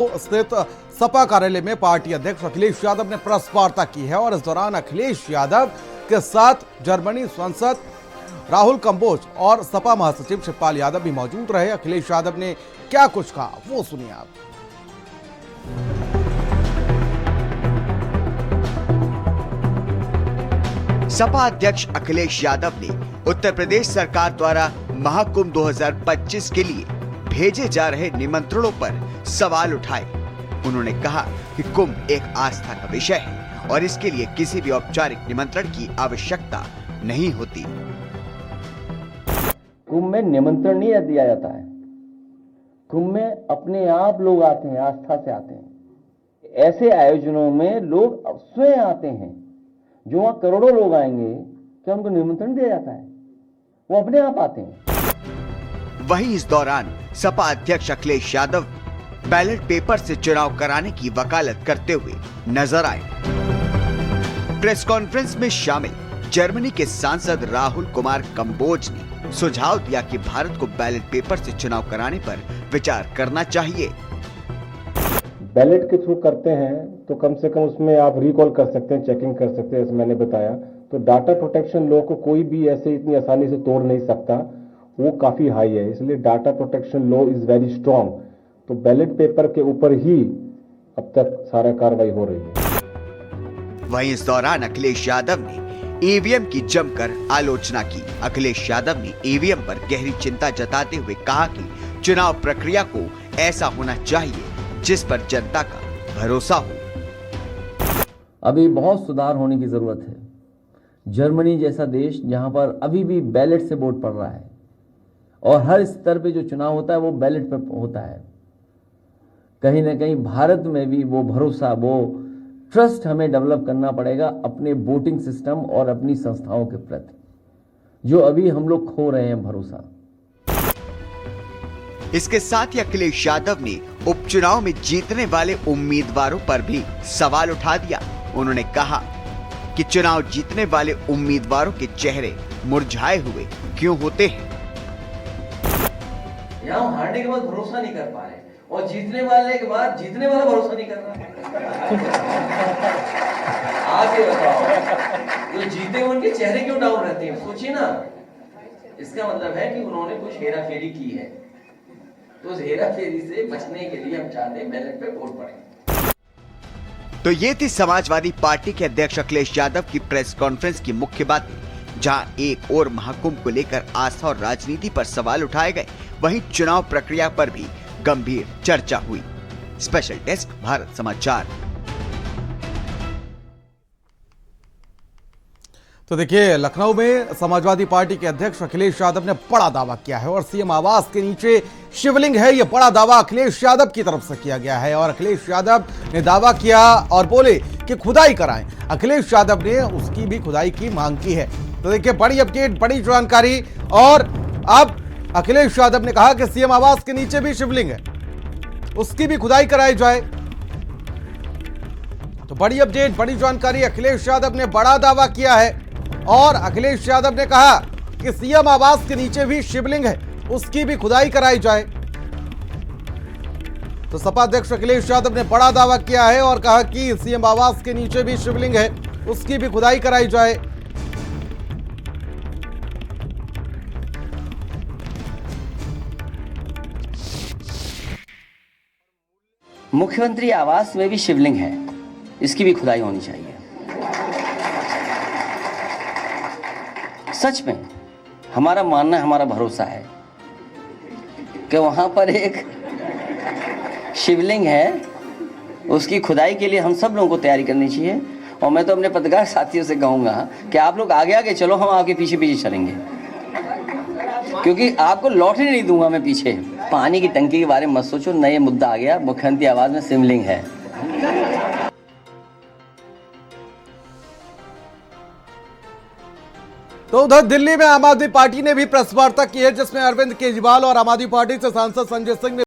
स्थित सपा कार्यालय में पार्टी अध्यक्ष अखिलेश यादव ने प्रेस वार्ता की है और इस दौरान अखिलेश यादव के साथ जर्मनी सांसद राहुल कंबोज और सपा महासचिव शिवपाल यादव भी मौजूद रहे। अखिलेश यादव ने क्या कुछ कहा वो सुनिए आप। सपा अध्यक्ष अखिलेश यादव ने उत्तर प्रदेश सरकार द्वारा महाकुंभ 2025 के लिए भेजे जा रहे निमंत्रणों पर सवाल उठाए। उन्होंने कहा कि कुंभ एक आस्था का विषय है और इसके लिए किसी भी औपचारिक निमंत्रण की आवश्यकता नहीं होती। कुंभ में निमंत्रण नहीं दिया जाता है। कुंभ में अपने आप लोग आते हैं, आस्था से आते हैं। ऐसे आयोजनों में लोग स्वयं आते हैं। जो वहां करोड़ों लोग आएंगे, क्या उनको निमंत्रण दिया जाता है? वो अपने आप आते हैं। वहीं इस दौरान सपा अध्यक्ष अखिलेश यादव बैलेट पेपर से चुनाव कराने की वकालत करते हुए नजर आए। प्रेस कॉन्फ्रेंस में शामिल जर्मनी के सांसद राहुल कुमार कंबोज ने सुझाव दिया कि भारत को बैलेट पेपर से चुनाव कराने पर विचार करना चाहिए। बैलेट के थ्रू करते हैं तो कम से कम उसमें आप रिकॉल कर सकते हैं, चेकिंग कर सकते हैं। जैसे मैंने बताया, तो डाटा प्रोटेक्शन लॉ को कोई भी ऐसे इतनी आसानी से तोड़ नहीं सकता, वो काफी हाई है। इसलिए data protection law is very strong. तो बैलेट पेपर के ऊपर ही अब तक सारा कार्रवाई हो रही है। वहीं इस दौरान अखिलेश यादव ने ईवीएम की जमकर आलोचना की। अखिलेश यादव ने ईवीएम पर गहरी चिंता जताते हुए कहा कि चुनाव प्रक्रिया को ऐसा होना चाहिए जिस पर जनता का भरोसा हो। अभी बहुत सुधार होने की जरूरत है। जर्मनी जैसा देश जहां पर अभी भी बैलेट से वोट पड़ रहा है और हर स्तर पे जो चुनाव होता है वो बैलेट पर होता है, कहीं ना कहीं भारत में भी वो भरोसा, वो ट्रस्ट हमें डेवलप करना पड़ेगा अपने वोटिंग सिस्टम और अपनी संस्थाओं के प्रति, जो अभी हम लोग खो रहे हैं भरोसा। इसके साथ ही अखिलेश यादव ने उपचुनाव में जीतने वाले उम्मीदवारों पर भी सवाल उठा दिया। उन्होंने कहा कि चुनाव जीतने वाले उम्मीदवारों के चेहरे मुरझाए हुए क्यों होते हैं। यहाँ हम हारने के बाद भरोसा नहीं कर पा रहे और जीतने वाले के बाद जीतने वाला भरोसा नहीं कर रहा। आगे बताओ, जो जीते उनके चेहरे क्यों डाउन रहते हैं? सोचिए ना, इसका मतलब है कि उन्होंने कुछ हेरा फेरी की है। तो उस हेरा फेरी से बचने के लिए हम चाहते हैं बैलेट पे वोट पड़े। तो ये थी समाजवादी पार्टी के अध्यक्ष अखिलेश यादव की प्रेस कॉन्फ्रेंस की मुख्य बातें, जहां एक और महाकुंभ को लेकर आस्था और राजनीति पर सवाल उठाए गए, वहीं चुनाव प्रक्रिया पर भी गंभीर चर्चा हुई। स्पेशल डेस्क, भारत समाचार। तो देखिए, लखनऊ में समाजवादी पार्टी के अध्यक्ष अखिलेश यादव ने बड़ा दावा किया है और सीएम आवास के नीचे शिवलिंग है। यह बड़ा दावा अखिलेश यादव की तरफ से किया गया है और अखिलेश यादव ने दावा किया और बोले कि खुदाई कराएं। अखिलेश यादव ने उसकी भी खुदाई की मांग की है। तो देखिए, बड़ी अपडेट, बड़ी जानकारी। और अब अखिलेश यादव ने कहा कि सीएम आवास के नीचे भी शिवलिंग है, उसकी भी खुदाई कराई जाए। तो बड़ी अपडेट, बड़ी जानकारी। अखिलेश यादव ने बड़ा दावा किया है और अखिलेश यादव ने कहा कि सीएम आवास के नीचे भी शिवलिंग है, उसकी भी खुदाई कराई जाए। तो सपा अध्यक्ष अखिलेश यादव ने बड़ा दावा किया है और कहा कि सीएम आवास के नीचे भी शिवलिंग है, उसकी भी खुदाई कराई जाए। मुख्यमंत्री आवास में भी शिवलिंग है, इसकी भी खुदाई होनी चाहिए। सच में हमारा मानना है, हमारा भरोसा है कि वहां पर एक शिवलिंग है, उसकी खुदाई के लिए हम सब लोगों को तैयारी करनी चाहिए। और मैं तो अपने पत्रकार साथियों से कहूंगा कि आप लोग आगे आगे चलो, हम आपके पीछे पीछे चलेंगे, क्योंकि आपको लौटने नहीं दूंगा मैं पीछे। पानी की टंकी के बारे में मत सोचो, नया मुद्दा आ गया, मुख्यमंत्री आवास में शिवलिंग है। तो उधर दिल्ली में आम आदमी पार्टी ने भी प्रेस वार्ता की है, जिसमें अरविंद केजरीवाल और आम आदमी पार्टी से सांसद संजय सिंह ने